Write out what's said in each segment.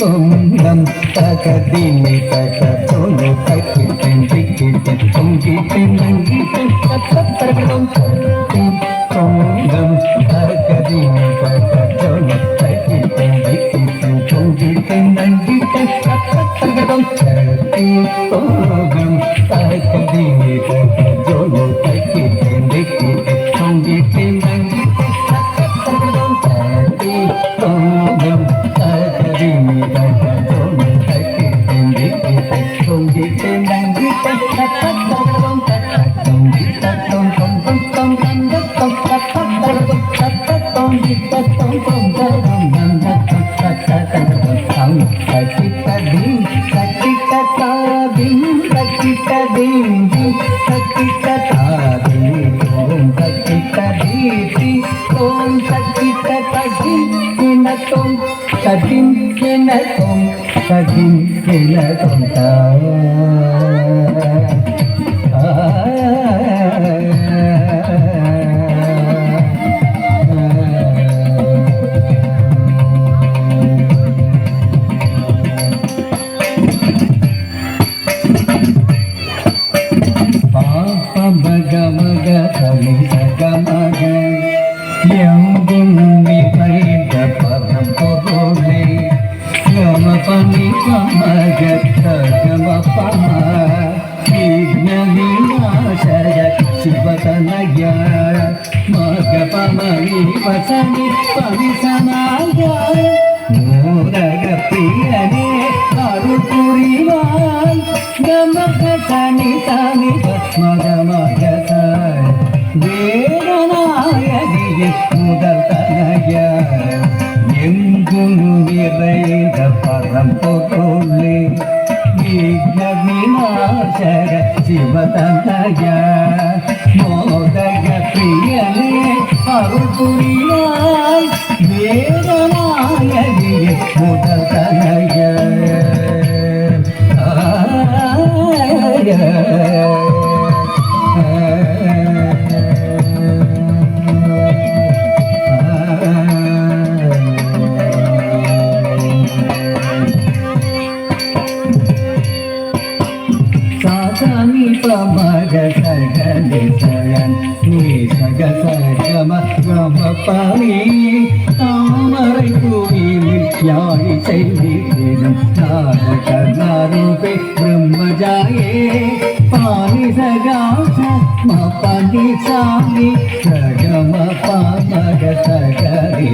தொங்கம் தகதினி தக தொழு தக்கிட்டேன் திக்கிட்டேன் தொங்கிட்டேன் நங்கிட்டேன் தத்தரகம் தொங்கம் தகதினி தக தொழு தக்கிட்டேன் திக்கிட்டேன் தொங்கிட்டேன் நங்கிட்டேன் தத்தரகம் தொங்கம் தகதினி தக தொழு தக்கிட்டேன் திக்கிட்டேன் தொங்கிட்டேன் நங்கிட்டேன் தத்தரகம் தொங்கம் தகதினி தக தொழு தக்கிட்டேன் திக்கிட்டேன் தொங்கிட்டேன் நங்கிட்டேன் தத்தரகம் மூரகப்பிரியனே அருள் புரிவாய் கமக தனி தனி மகமகதாய் வேதநாயகியே முதல் தனையாய் எங்கும் நிறைந்த பரம்பொருளே விக்ன விநாசக சிவதனையாய் மோதக பிரியனே அருள் புரிவாய் வேதநாயகியே முதல் தனையாய் தாமரை பூமியில் யாழி செய்திடும் நாரூபே பிரம்மஜாயே பாணி சகாச மபி சாமி சகம பாமக சகரி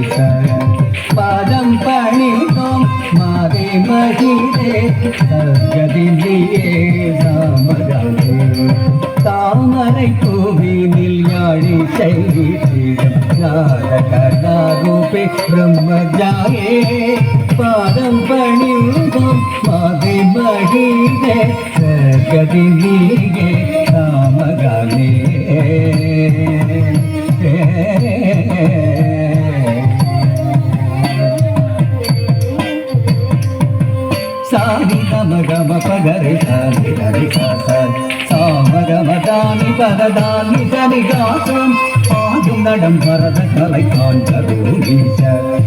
பதம் பணிதோம் மாதே மகிதே சகதியே சாமகாதே தாமரை பூமியில் யாழி செய்திடும் நாரூபே பிரம்மஜாயே பாதம் பணிதோம் மாதே மகிதே சகதியே சாமகாதே சாரி நமகம பகரை சாரி ஹரி சாசன் சாமகமதானி பததானி சனிகாசம் ஆடும் நடம் பரத கலை காண்பீச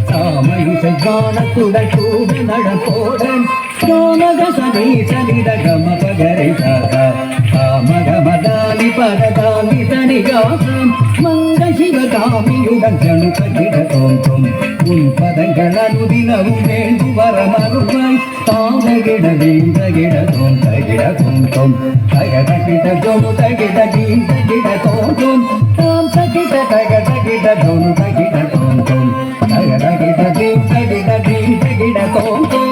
சாமயிசை காணத்துடன் கூட நடப்போடன் சோமக சனி சனிதகம பகரை சாசன் சாமகமதானி பததானி சனிகாசம் மங்க சிவகாமியுடன் ஜனு பகிட தோன்றும் உன் பதங்கள் அனுதினவும் வேண்டு வரமருவாய் தாமகிட வீந்தகிட தோம் தகிட தோன்றும் தகதகிட ஜோனு தகிட வீந்தகிட தோன்றும் தாம் தகிட தகதகிட ஜோனு தகிட தோன்றும் தகதகிட வீந்தகிட வீந்தகிட தோன்றும்